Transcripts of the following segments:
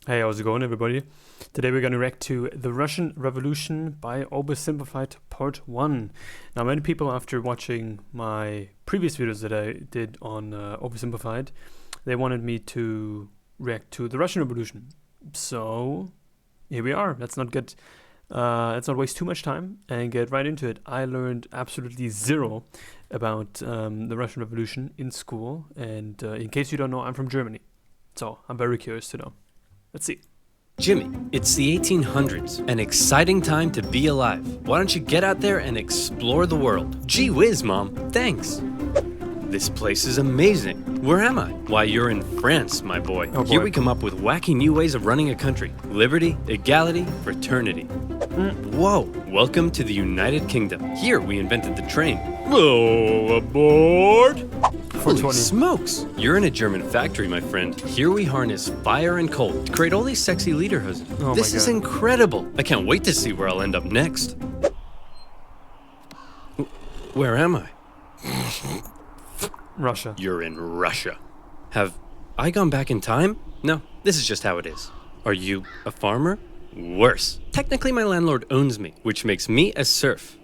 Hey, how's it going, everybody? Today we're going to react to The Russian Revolution by OverSimplified Part 1. Now, many people, after watching my previous videos that I did on OverSimplified, they wanted me to react to The Russian Revolution. So, here we are. Let's not waste too much time and get right into it. I learned absolutely zero about the Russian Revolution in school, and in case you don't know, I'm from Germany. So, I'm very curious to know. Let's see. Jimmy, it's the 1800s, an exciting time to be alive. Why don't you get out there and explore the world? Gee whiz, Mom, thanks. This place is amazing. Where am I? Why, you're in France, my boy. Oh boy. Here we come up with wacky new ways of running a country. Liberty, equality, fraternity. Whoa, welcome to the United Kingdom. Here we invented the train. Whoa, aboard! Holy 420. smokes! You're in a German factory, my friend. Here we harness fire and coal to create all these sexy lederhosen. Oh This my is God. incredible. I can't wait to see where I'll end up next. Where am I? Russia. You're in Russia. Have I gone back in time? No, this is just how it is. Are you a farmer? Worse. Technically, my landlord owns me, which makes me a serf.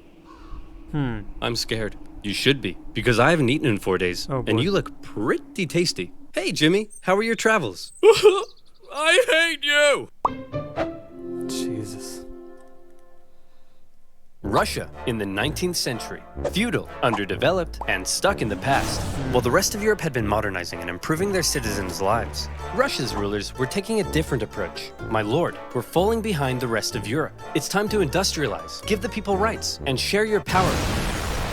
I'm scared. You should be, because I haven't eaten in 4 days, Oh, boy. and you look pretty tasty. Hey, Jimmy, how are your travels? I hate you! Jesus. Russia in the 19th century. Feudal, underdeveloped, and stuck in the past. While the rest of Europe had been modernizing and improving their citizens' lives, Russia's rulers were taking a different approach. My lord, we're falling behind the rest of Europe. It's time to industrialize, give the people rights, and share your power.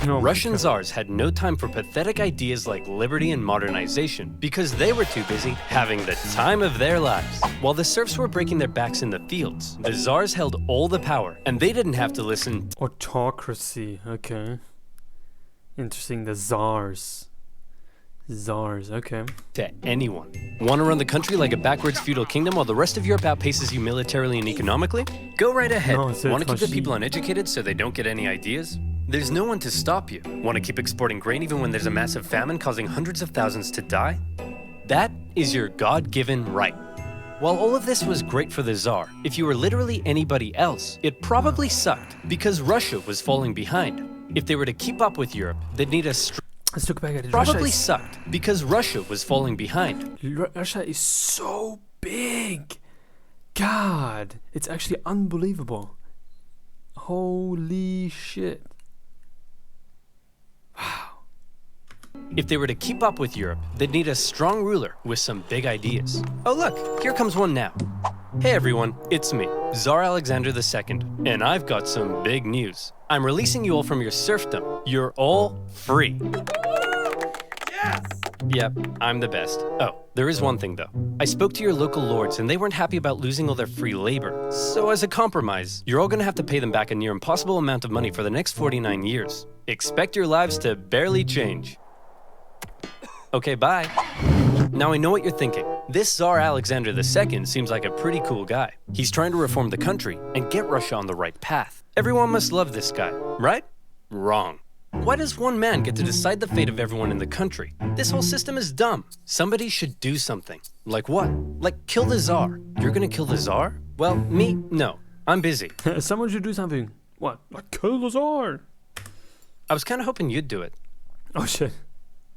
Oh my Russian God. czars had no time for pathetic ideas like liberty and modernization because they were too busy having the time of their lives. While the serfs were breaking their backs in the fields, the czars held all the power, and they didn't have to listen Autocracy. Okay. Interesting. The czars. Czars. Okay. to anyone. Want to run the country like a backwards feudal kingdom while the rest of Europe outpaces you militarily and economically? Go right ahead. No, it's Want to keep the machine. people uneducated so they don't get any ideas? There's no one to stop you. Want to keep exporting grain even when there's a massive famine causing hundreds of thousands to die? That is your God-given right. While all of this was great for the Tsar, if you were literally anybody else, it probably sucked because Russia was falling behind. If they were to keep up with Europe, they'd need a Let's look back at it. probably sucked because Russia was falling behind. Russia is so big. God, it's actually unbelievable. Holy shit. If they were to keep up with Europe, they'd need a strong ruler with some big ideas. Oh look, here comes one now. Hey everyone, it's me, Tsar Alexander II, and I've got some big news. I'm releasing you all from your serfdom. You're all free. Yes! Yep, I'm the best. Oh, there is one thing though. I spoke to your local lords and they weren't happy about losing all their free labor. So as a compromise, you're all gonna have to pay them back a near impossible amount of money for the next 49 years. Expect your lives to barely change. Okay, bye. Now I know what you're thinking. This Tsar Alexander II seems like a pretty cool guy. He's trying to reform the country and get Russia on the right path. Everyone must love this guy, right? Wrong. Why does one man get to decide the fate of everyone in the country? This whole system is dumb. Somebody should do something. Like what? Like kill the Tsar. You're gonna kill the Tsar? Well, me? No. I'm busy. Someone should do something. What? Like kill the Tsar. I was kinda hoping you'd do it. Oh shit.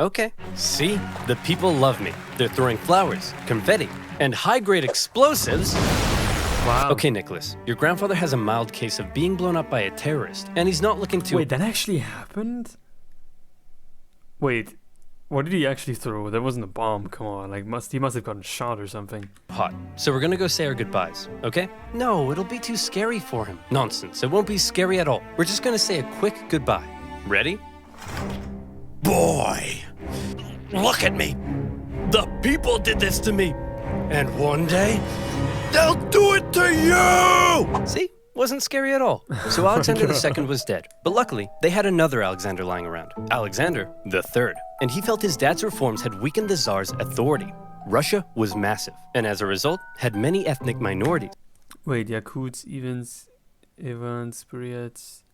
Okay. See? The people love me. They're throwing flowers, confetti, and high-grade explosives. Wow. Okay, Nicholas, your grandfather has a mild case of being blown up by a terrorist, and he's not looking to— Wait, that actually happened? Wait, what did he actually throw? That wasn't a bomb, come on. Like, he must have gotten shot or something. hot. So we're gonna go say our goodbyes, okay? No, it'll be too scary for him. Nonsense, it won't be scary at all. We're just gonna say a quick goodbye. Ready? Boy, look at me. The people did this to me. And one day, they'll do it to you! See? Wasn't scary at all. So Alexander II was dead. But luckily, they had another Alexander lying around. Alexander III. And he felt his dad's reforms had weakened the Tsar's authority. Russia was massive, and as a result, had many ethnic minorities. Wait, Yakuts, Evans, Buryats,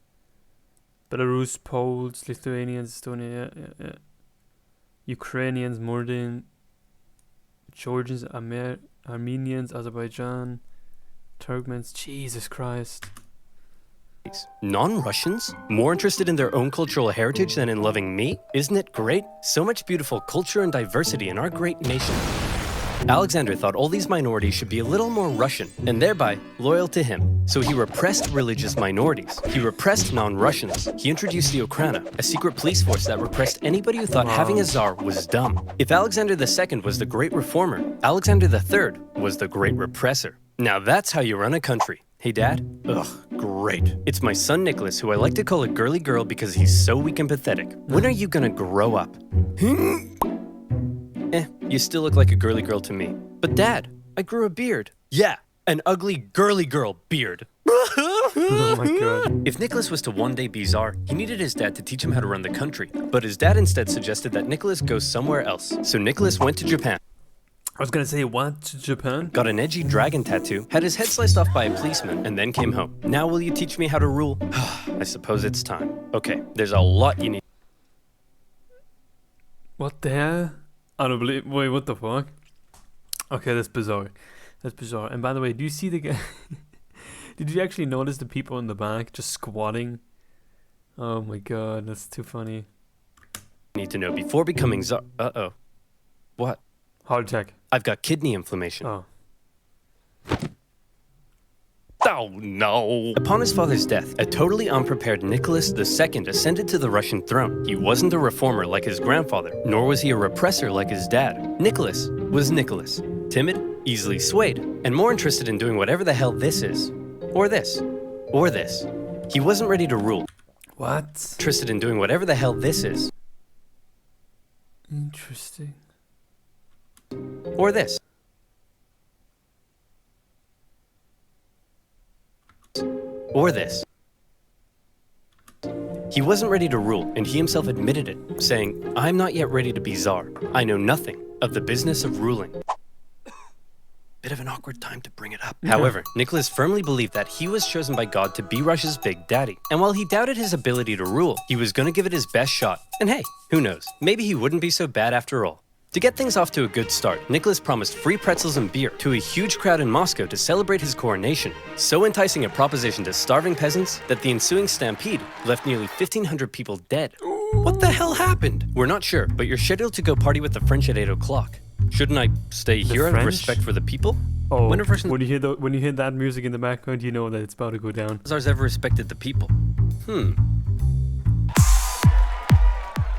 Belarus, Poles, Lithuanians, Estonia, Ukrainians, Mordin, Georgians, Armenians, Azerbaijan, Turkmens. Jesus Christ. Non-Russians? More interested in their own cultural heritage than in loving me? Isn't it great? So much beautiful culture and diversity in our great nation. Alexander thought all these minorities should be a little more Russian, and thereby loyal to him. So he repressed religious minorities. He repressed non-Russians. He introduced the Okhrana, a secret police force that repressed anybody who thought having a Tsar was dumb. If Alexander II was the great reformer, Alexander III was the great repressor. Now that's how you run a country. Hey, Dad? Ugh, great. It's my son Nicholas, who I like to call a girly girl because he's so weak and pathetic. When are you gonna grow up? You still look like a girly girl to me. But Dad, I grew a beard. Yeah, an ugly girly girl beard. Oh my god. If Nicholas was to one day be Tsar, he needed his dad to teach him how to run the country. But his dad instead suggested that Nicholas go somewhere else. So Nicholas went to Japan. I was gonna say, what? To Japan? Got an edgy dragon tattoo, had his head sliced off by a policeman, and then came home. Now will you teach me how to rule? I suppose it's time. Okay, there's a lot you need. What the hell? I don't believe. Wait, what the fuck? Okay, that's bizarre. That's bizarre. And by the way, do you see the guy? Did you actually notice the people in the back just squatting? Oh my god, that's too funny. Need to know before becoming Tsar. Uh-oh. What? Heart attack. I've got kidney inflammation. Oh. Oh no! Upon his father's death, a totally unprepared Nicholas II ascended to the Russian throne. He wasn't a reformer like his grandfather, nor was he a repressor like his dad. Nicholas was Nicholas. Timid, easily swayed, and more interested in doing whatever the hell this is. Or this. Or this. He wasn't ready to rule. What? Interested in doing whatever the hell this is. Interesting. Or this. Or this. He wasn't ready to rule, and he himself admitted it, saying, "I'm not yet ready to be Tsar. I know nothing of the business of ruling." Bit of an awkward time to bring it up. However, Nicholas firmly believed that he was chosen by God to be Russia's big daddy. And while he doubted his ability to rule, he was going to give it his best shot. And hey, who knows? Maybe he wouldn't be so bad after all. To get things off to a good start, Nicholas promised free pretzels and beer to a huge crowd in Moscow to celebrate his coronation, so enticing a proposition to starving peasants that the ensuing stampede left nearly 1,500 people dead. What the hell happened? We're not sure, but you're scheduled to go party with the French at 8 o'clock. Shouldn't I stay here out of respect for the people? Oh, when you hear that music in the background, you know that it's about to go down. Tsars ever respected the people?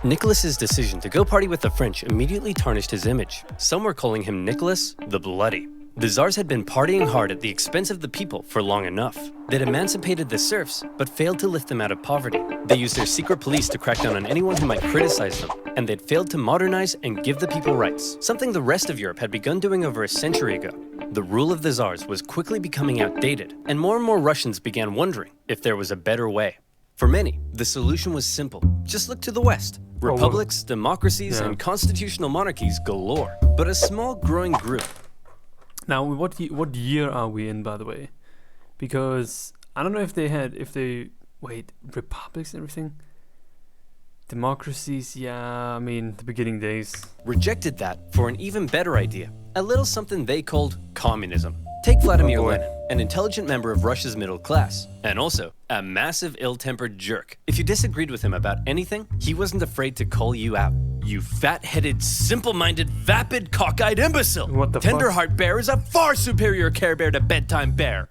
Nicholas's decision to go party with the French immediately tarnished his image. Some were calling him Nicholas the Bloody. The Tsars had been partying hard at the expense of the people for long enough. They'd emancipated the serfs, but failed to lift them out of poverty. They used their secret police to crack down on anyone who might criticize them, and they'd failed to modernize and give the people rights, something the rest of Europe had begun doing over a century ago. The rule of the Tsars was quickly becoming outdated, and more Russians began wondering if there was a better way. For many, the solution was simple. Just look to the West. Republics, democracies, and constitutional monarchies galore. But a small growing group. Now, what year are we in, by the way? Because I don't know if they republics and everything? Democracies, yeah, I mean, the beginning days. Rejected that for an even better idea. A little something they called communism. Take Vladimir Lenin, an intelligent member of Russia's middle class, and also a massive ill-tempered jerk. If you disagreed with him about anything, he wasn't afraid to call you out. You fat-headed, simple-minded, vapid, cockeyed imbecile! What the Tenderheart Bear is a far superior Care Bear to Bedtime Bear!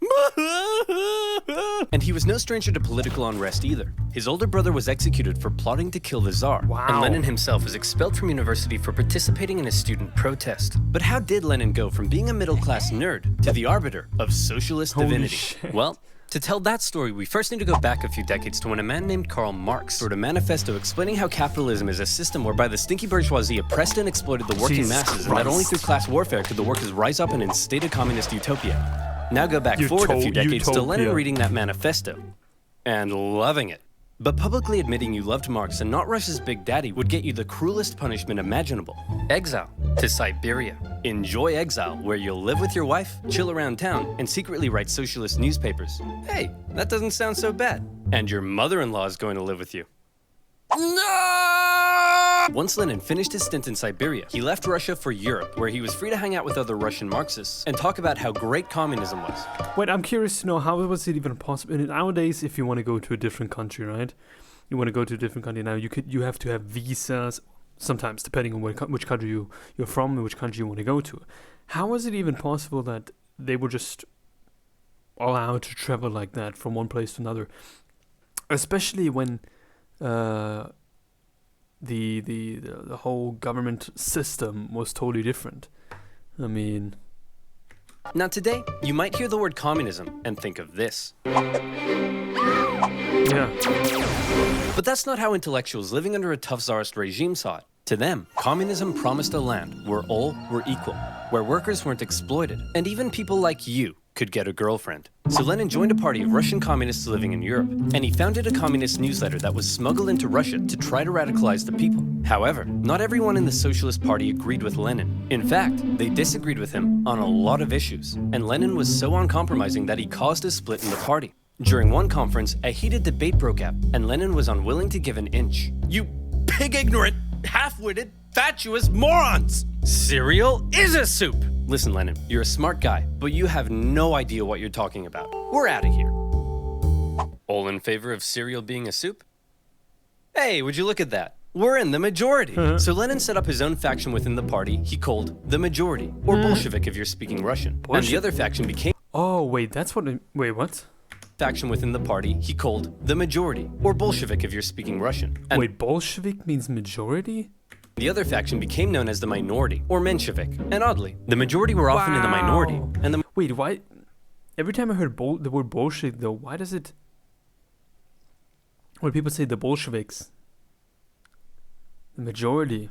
And he was no stranger to political unrest either. His older brother was executed for plotting to kill the Tsar, and Lenin himself was expelled from university for participating in a student protest. But how did Lenin go from being a middle-class nerd to the arbiter of socialist divinity? Shit. Well, to tell that story, we first need to go back a few decades to when a man named Karl Marx wrote a manifesto explaining how capitalism is a system whereby the stinky bourgeoisie oppressed and exploited the working masses, and that only through class warfare could the workers rise up and instate a communist utopia. Now go back forward a few decades to Lenin reading that manifesto and loving it. But publicly admitting you loved Marx and not Russia's big daddy would get you the cruelest punishment imaginable. Exile to Siberia. Enjoy exile, where you'll live with your wife, chill around town, and secretly write socialist newspapers. Hey, that doesn't sound so bad. And your mother-in-law is going to live with you. No! Once Lenin finished his stint in Siberia, he left Russia for Europe, where he was free to hang out with other Russian Marxists and talk about how great communism was. Wait, I'm curious to know, how was it even possible? Nowadays, if you want to go to a different country, right? You want to go to a different country now, you have to have visas, sometimes, depending on which country you're from and which country you want to go to. How was it even possible that they were just allowed to travel like that from one place to another? Especially when the whole government system was totally different. I mean... Now today, you might hear the word communism and think of this. Yeah. But that's not how intellectuals living under a tough Tsarist regime saw it. To them, communism promised a land where all were equal, where workers weren't exploited, and even people like you could get a girlfriend. So Lenin joined a party of Russian communists living in Europe, and he founded a communist newsletter that was smuggled into Russia to try to radicalize the people. However, not everyone in the Socialist Party agreed with Lenin. In fact, they disagreed with him on a lot of issues, and Lenin was so uncompromising that he caused a split in the party. During one conference, a heated debate broke out, and Lenin was unwilling to give an inch. You pig-ignorant, half-witted, fatuous morons! Cereal is a soup! Listen, Lenin, you're a smart guy, but you have no idea what you're talking about. We're out of here. All in favor of cereal being a soup? Hey, would you look at that? We're in the majority. So Lenin set up his own faction within the party he called the Majority, or Bolshevik if you're speaking Russian. And the other faction became... Oh, wait, that's what... Wait, what? Faction within the party he called the Majority, or Bolshevik if you're speaking Russian. And wait, Bolshevik means majority? the other faction became known as the Minority, or Menshevik. And oddly, the majority were often in the minority, and the... Wait, why... Every time I heard the word Bolshevik, though, why does it... When people say the Bolsheviks, the majority...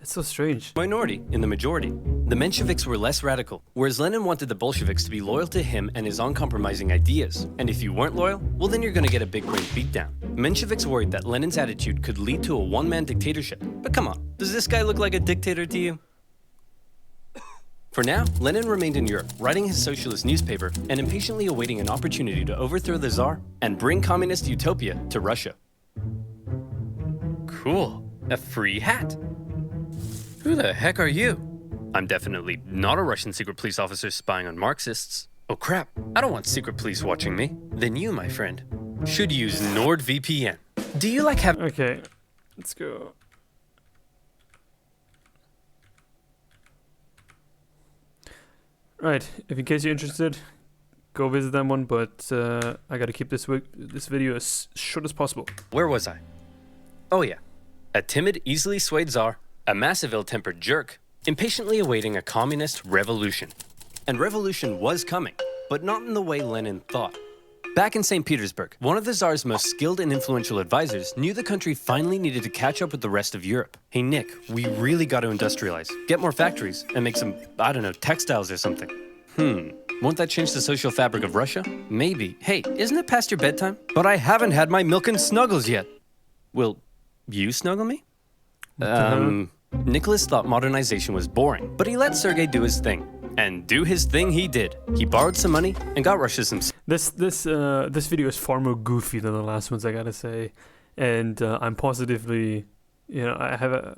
It's so strange. Minority in the majority. The Mensheviks were less radical, whereas Lenin wanted the Bolsheviks to be loyal to him and his uncompromising ideas. And if you weren't loyal, well then you're gonna get a big brain beatdown. Mensheviks worried that Lenin's attitude could lead to a one-man dictatorship. But come on, does this guy look like a dictator to you? For now, Lenin remained in Europe, writing his socialist newspaper and impatiently awaiting an opportunity to overthrow the Tsar and bring communist utopia to Russia. Cool, a free hat. Who the heck are you? I'm definitely not a Russian secret police officer spying on Marxists. Oh crap, I don't want secret police watching me. Then you, my friend, should use NordVPN. Do you like having... Okay, let's go. Right, if in case you're interested, go visit that one, but I gotta keep this video as short as possible. Where was I? Oh yeah, a timid, easily swayed Tsar, a massive ill-tempered jerk, impatiently awaiting a communist revolution. And revolution was coming, but not in the way Lenin thought. Back in St. Petersburg, one of the Tsar's most skilled and influential advisors knew the country finally needed to catch up with the rest of Europe. Hey Nick, we really got to industrialize, get more factories, and make some, I don't know, textiles or something. Won't that change the social fabric of Russia? Maybe. Hey, isn't it past your bedtime? But I haven't had my milk and snuggles yet. Will you snuggle me? Nicholas thought modernization was boring, but he let Sergei do his thing. And do his thing he did. He borrowed some money and got Russia some... This video is far more goofy than the last ones, I gotta say. And I'm positively, you know,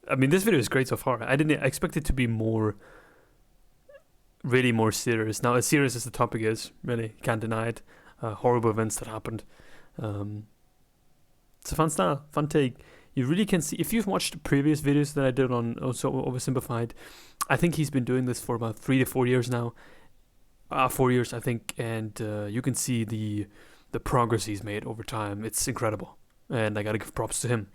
I mean, this video is great so far. I didn't expect it to be really more serious. Now, as serious as the topic is, really, can't deny it. Horrible events that happened. It's a fun style, fun take. You really can see, if you've watched the previous videos that I did on also OverSimplified, I think he's been doing this for about 3 to 4 years now. 4 years, I think, and you can see the progress he's made over time. It's incredible, and I gotta give props to him.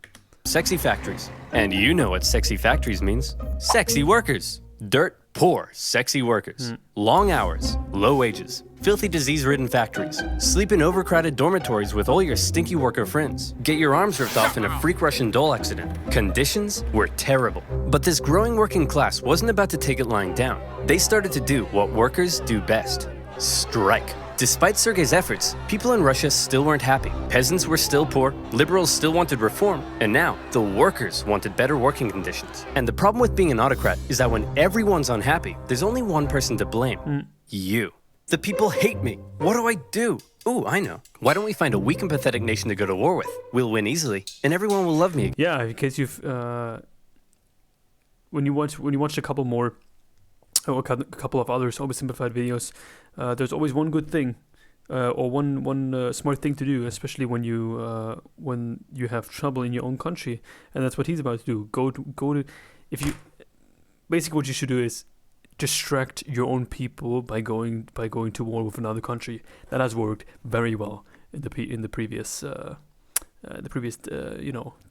Sexy factories. And you know what sexy factories means. Sexy workers. Dirt poor, sexy workers. Long hours, low wages. Filthy disease-ridden factories. Sleep in overcrowded dormitories with all your stinky worker friends. Get your arms ripped off in a freak Russian doll accident. Conditions were terrible. But this growing working class wasn't about to take it lying down. They started to do what workers do best. Strike. Despite Sergei's efforts, people in Russia still weren't happy. Peasants were still poor, liberals still wanted reform, and now the workers wanted better working conditions. And the problem with being an autocrat is that when everyone's unhappy, there's only one person to blame. You. The people hate me. What do I do? Ooh, I know. Why don't we find a weak and pathetic nation to go to war with? We'll win easily, and everyone will love me again. Yeah, because you've when you watch a couple more or a couple of other oversimplified videos, there's always one good thing or one smart thing to do, especially when you have trouble in your own country, and that's what he's about to do. Go to if you basically what you should do is distract your own people by going to war with another country. That has worked very well in the previous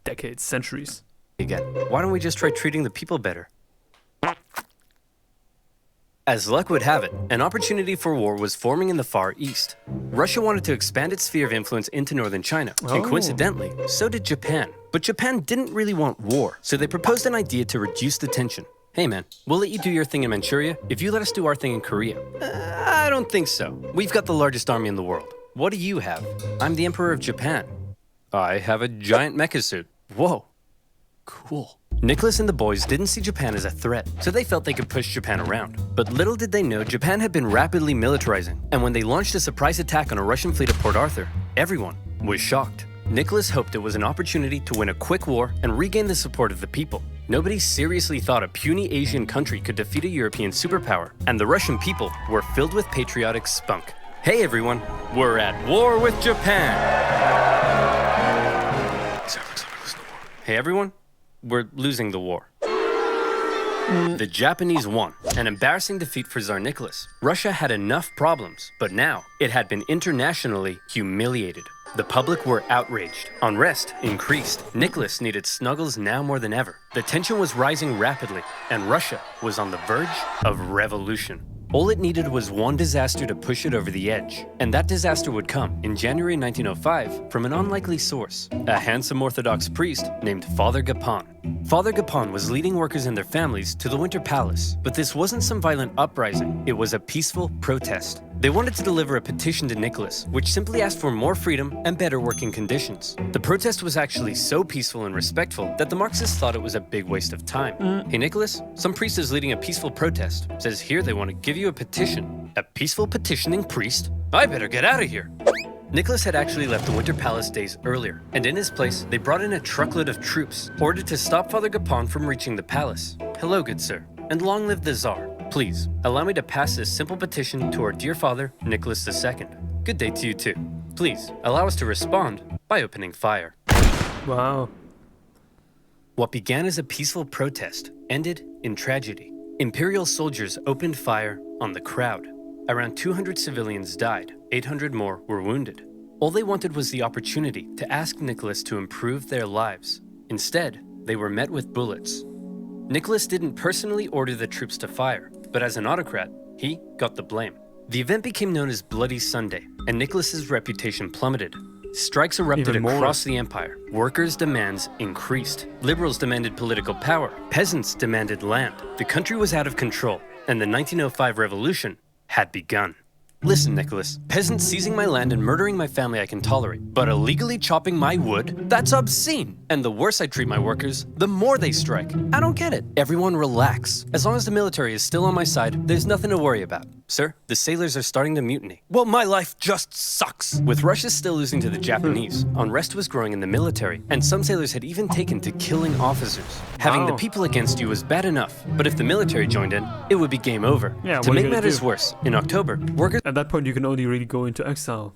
decades, centuries. Again. Why don't we just try treating the people better? As luck would have it, an opportunity for war was forming in the Far East. Russia wanted to expand its sphere of influence into northern China, and coincidentally, so did Japan. But Japan didn't really want war, so they proposed an idea to reduce the tension. Hey man, we'll let you do your thing in Manchuria if you let us do our thing in Korea. I don't think so. We've got the largest army in the world. What do you have? I'm the Emperor of Japan. I have a giant mecha suit. Whoa. Cool. Nicholas and the boys didn't see Japan as a threat, so they felt they could push Japan around. But little did they know Japan had been rapidly militarizing, and when they launched a surprise attack on a Russian fleet at Port Arthur, everyone was shocked. Nicholas hoped it was an opportunity to win a quick war and regain the support of the people. Nobody seriously thought a puny Asian country could defeat a European superpower, and the Russian people were filled with patriotic spunk. Hey everyone, we're at war with Japan! Hey everyone, we're losing the war. The Japanese won, an embarrassing defeat for Tsar Nicholas. Russia had enough problems, but now it had been internationally humiliated. The public were outraged. Unrest increased. Nicholas needed snuggles now more than ever. The tension was rising rapidly, and Russia was on the verge of revolution. All it needed was one disaster to push it over the edge. And that disaster would come in January 1905 from an unlikely source, a handsome Orthodox priest named Father Gapon. Father Gapon was leading workers and their families to the Winter Palace, but this wasn't some violent uprising, it was a peaceful protest. They wanted to deliver a petition to Nicholas, which simply asked for more freedom and better working conditions. The protest was actually so peaceful and respectful that the Marxists thought it was a big waste of time. Hey Nicholas, some priest is leading a peaceful protest. Says here they want to give you a petition. A peaceful petitioning priest? I better get out of here. Nicholas had actually left the Winter Palace days earlier, and in his place, they brought in a truckload of troops, ordered to stop Father Gapon from reaching the palace. Hello, good sir, and long live the Tsar. Please, allow me to pass this simple petition to our dear father, Nicholas II. Good day to you too. Please, allow us to respond by opening fire. Wow. What began as a peaceful protest ended in tragedy. Imperial soldiers opened fire on the crowd. Around 200 civilians died, 800 more were wounded. All they wanted was the opportunity to ask Nicholas to improve their lives. Instead, they were met with bullets. Nicholas didn't personally order the troops to fire, but as an autocrat, he got the blame. The event became known as Bloody Sunday, and Nicholas's reputation plummeted. Strikes erupted across the empire. Workers' demands increased. Liberals demanded political power. Peasants demanded land. The country was out of control, and the 1905 revolution had begun. Listen, Nicholas, peasants seizing my land and murdering my family I can tolerate, but illegally chopping my wood? That's obscene! And the worse I treat my workers, the more they strike. I don't get it. Everyone relax. As long as the military is still on my side, there's nothing to worry about. Sir, the sailors are starting to mutiny. Well, my life just sucks! With Russia still losing to the Japanese, unrest was growing in the military, and some sailors had even taken to killing officers. Having the people against you was bad enough, but if the military joined in, it would be game over. Yeah, to make matters worse, in October, workers... At that point, you can only really go into exile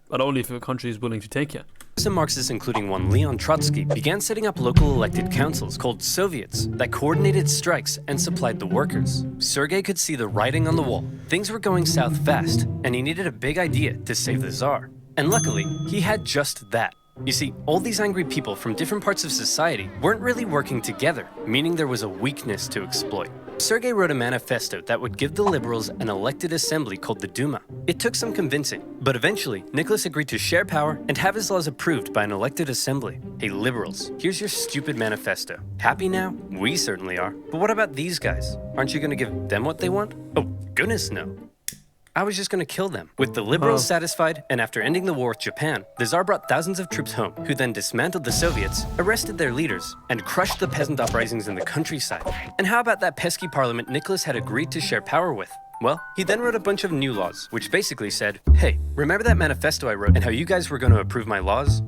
but only if a country is willing to take you. Some Marxists, including one Leon Trotsky, began setting up local elected councils called Soviets that coordinated strikes and supplied the workers. Sergei could see the writing on the wall. Things were going south fast, and he needed a big idea to save the Tsar. And luckily, he had just that. You see, all these angry people from different parts of society weren't really working together, meaning there was a weakness to exploit. Sergei wrote a manifesto that would give the liberals an elected assembly called the Duma. It took some convincing, but eventually, Nicholas agreed to share power and have his laws approved by an elected assembly. Hey liberals, here's your stupid manifesto. Happy now? We certainly are. But what about these guys? Aren't you gonna give them what they want? Oh, goodness no. I was just gonna kill them. With the liberals satisfied, and after ending the war with Japan, the Tsar brought thousands of troops home, who then dismantled the Soviets, arrested their leaders, and crushed the peasant uprisings in the countryside. And how about that pesky parliament Nicholas had agreed to share power with? Well, he then wrote a bunch of new laws, which basically said, hey, remember that manifesto I wrote and how you guys were going to approve my laws?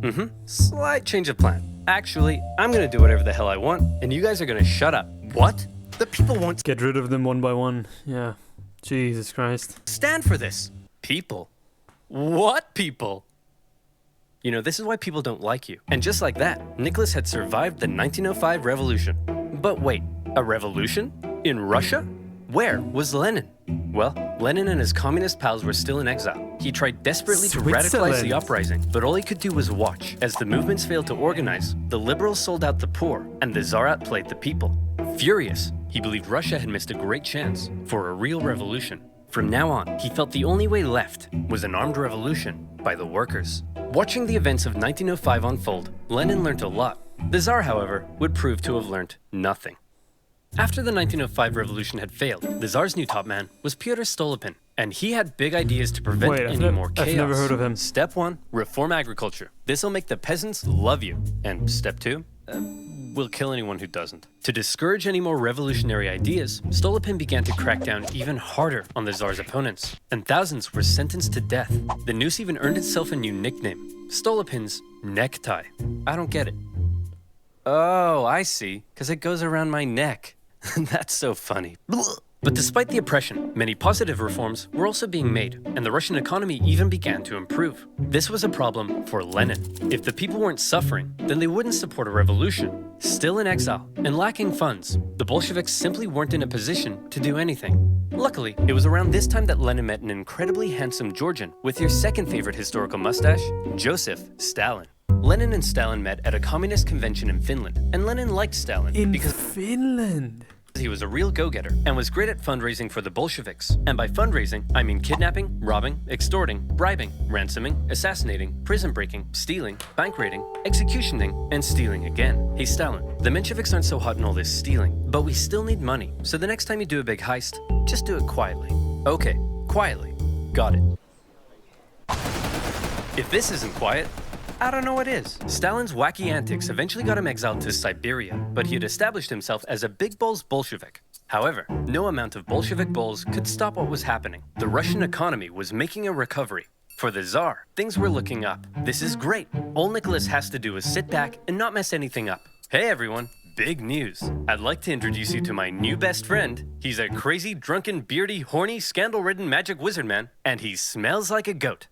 Slight change of plan. Actually, I'm going to do whatever the hell I want, and you guys are going to shut up. What? The people won't Get rid of them one by one. Yeah. Jesus Christ. stand for this. People? What people? You know, this is why people don't like you. And just like that, Nicholas had survived the 1905 revolution. But wait, a revolution? In Russia? Where was Lenin? Well, Lenin and his communist pals were still in exile. He tried desperately to radicalize the uprising, but all he could do was watch. As the movements failed to organize, the liberals sold out the poor, and the Tsar outplayed the people. Furious, he believed Russia had missed a great chance for a real revolution. From now on, he felt the only way left was an armed revolution by the workers. Watching the events of 1905 unfold, Lenin learned a lot. The Tsar, however, would prove to have learned nothing. After the 1905 revolution had failed, the Tsar's new top man was Pyotr Stolypin, and he had big ideas to prevent any more chaos. I've never heard of him. Step 1, reform agriculture. This'll make the peasants love you. And step 2, we'll kill anyone who doesn't. To discourage any more revolutionary ideas, Stolypin began to crack down even harder on the Tsar's opponents, and thousands were sentenced to death. The noose even earned itself a new nickname, Stolypin's necktie. I don't get it. Oh, I see, because it goes around my neck. That's so funny. But despite the oppression, many positive reforms were also being made, and the Russian economy even began to improve. This was a problem for Lenin. If the people weren't suffering, then they wouldn't support a revolution. Still in exile and lacking funds, the Bolsheviks simply weren't in a position to do anything. Luckily, it was around this time that Lenin met an incredibly handsome Georgian with your second favorite historical mustache, Joseph Stalin. Lenin and Stalin met at a communist convention in Finland, and Lenin liked Stalin because Finland? He was a real go-getter and was great at fundraising for the Bolsheviks. And by fundraising, I mean kidnapping, robbing, extorting, bribing, ransoming, assassinating, prison breaking, stealing, bank raiding, executioning, and stealing again. Hey Stalin, the Mensheviks aren't so hot in all this stealing, but we still need money. So the next time you do a big heist, just do it quietly. Okay, quietly. Got it. If this isn't quiet, I don't know what is. Stalin's wacky antics eventually got him exiled to Siberia, but he had established himself as a big balls Bolshevik. However, no amount of Bolshevik balls could stop what was happening. The Russian economy was making a recovery. For the Tsar, things were looking up. This is great. All Nicholas has to do is sit back and not mess anything up. Hey everyone, big news. I'd like to introduce you to my new best friend. He's a crazy, drunken, beardy, horny, scandal-ridden magic wizard man, and he smells like a goat.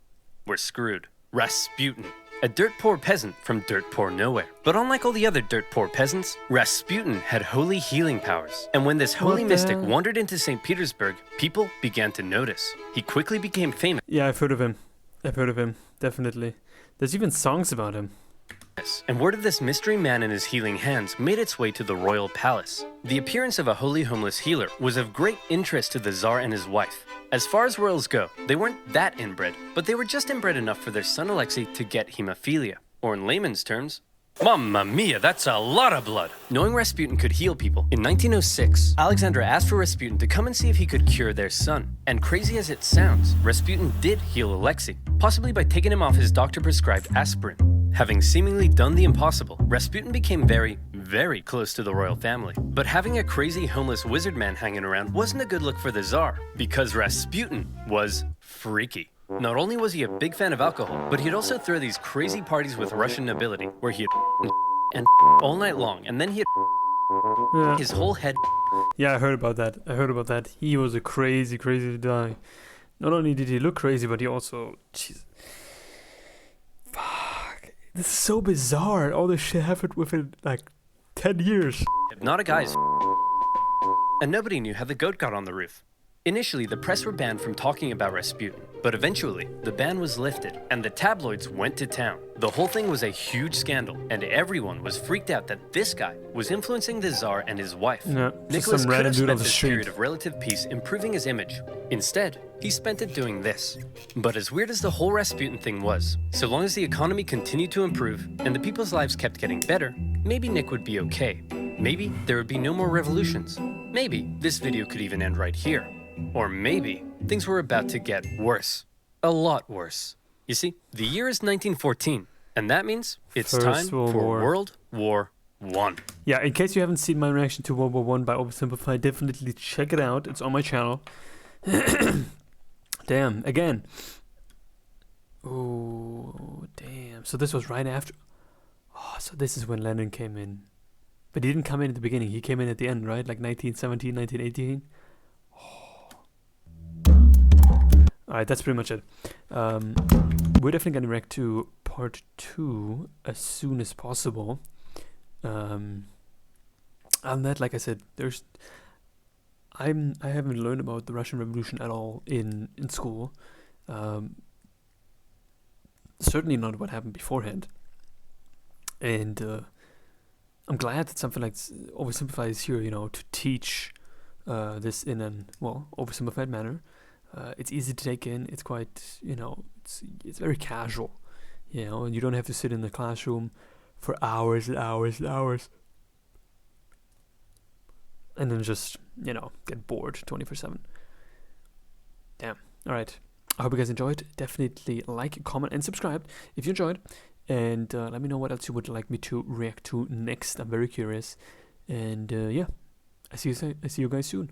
We're screwed. Rasputin. A dirt-poor peasant from dirt-poor nowhere. But unlike all the other dirt-poor peasants, Rasputin had holy healing powers. And when this holy mystic wandered into St. Petersburg, people began to notice. He quickly became famous. Yeah, I've heard of him. Definitely. There's even songs about him. And word of this mystery man and his healing hands made its way to the royal palace. The appearance of a holy homeless healer was of great interest to the Tsar and his wife. As far as royals go, they weren't that inbred, but they were just inbred enough for their son Alexei to get hemophilia. Or in layman's terms, Mamma mia, that's a lot of blood. Knowing Rasputin could heal people, in 1906, Alexandra asked for Rasputin to come and see if he could cure their son. And crazy as it sounds, Rasputin did heal Alexei, possibly by taking him off his doctor-prescribed aspirin. Having seemingly done the impossible, Rasputin became very, very close to the royal family. But having a crazy homeless wizard man hanging around wasn't a good look for the Tsar, because Rasputin was freaky. Not only was he a big fan of alcohol, but he'd also throw these crazy parties with Russian nobility, where he'd and all night long, and then he'd his whole head. Yeah, I heard about that. He was a crazy guy. Not only did he look crazy, but he also... Jeez. Fuck. This is so bizarre. All this shit happened within, like, 10 years. Not a guy's. And nobody knew how the goat got on the roof. Initially, the press were banned from talking about Rasputin, but eventually, the ban was lifted, and the tabloids went to town. The whole thing was a huge scandal, and everyone was freaked out that this guy was influencing the Tsar and his wife. No, Nicholas could have spent this period of relative peace improving his image. Instead, he spent it doing this. But as weird as the whole Rasputin thing was, so long as the economy continued to improve, and the people's lives kept getting better, maybe Nick would be okay. Maybe there would be no more revolutions. Maybe this video could even end right here. Or maybe things were about to get worse. A lot worse. You see, the year is 1914, and that means it's time for World War I. Yeah, in case you haven't seen my reaction to World War I by OverSimplified, definitely check it out. It's on my channel. Damn, again. Oh, damn. So this was right after. Oh, so this is when Lenin came in. But he didn't come in at the beginning. He came in at the end, right? Like 1917, 1918. Alright, that's pretty much it. We're definitely going to react to part 2 as soon as possible. And that, like I said, I haven't learned about the Russian Revolution at all in school. Certainly not what happened beforehand. And I'm glad that something like OverSimplified is here, to teach this in an, oversimplified manner. It's easy to take in. It's quite, it's very casual, and you don't have to sit in the classroom for hours and hours and hours. And then just, get bored 24/7. Damn. All right. I hope you guys enjoyed. Definitely like, comment, and subscribe if you enjoyed. And let me know what else you would like me to react to next. I'm very curious. And yeah, I see you guys soon.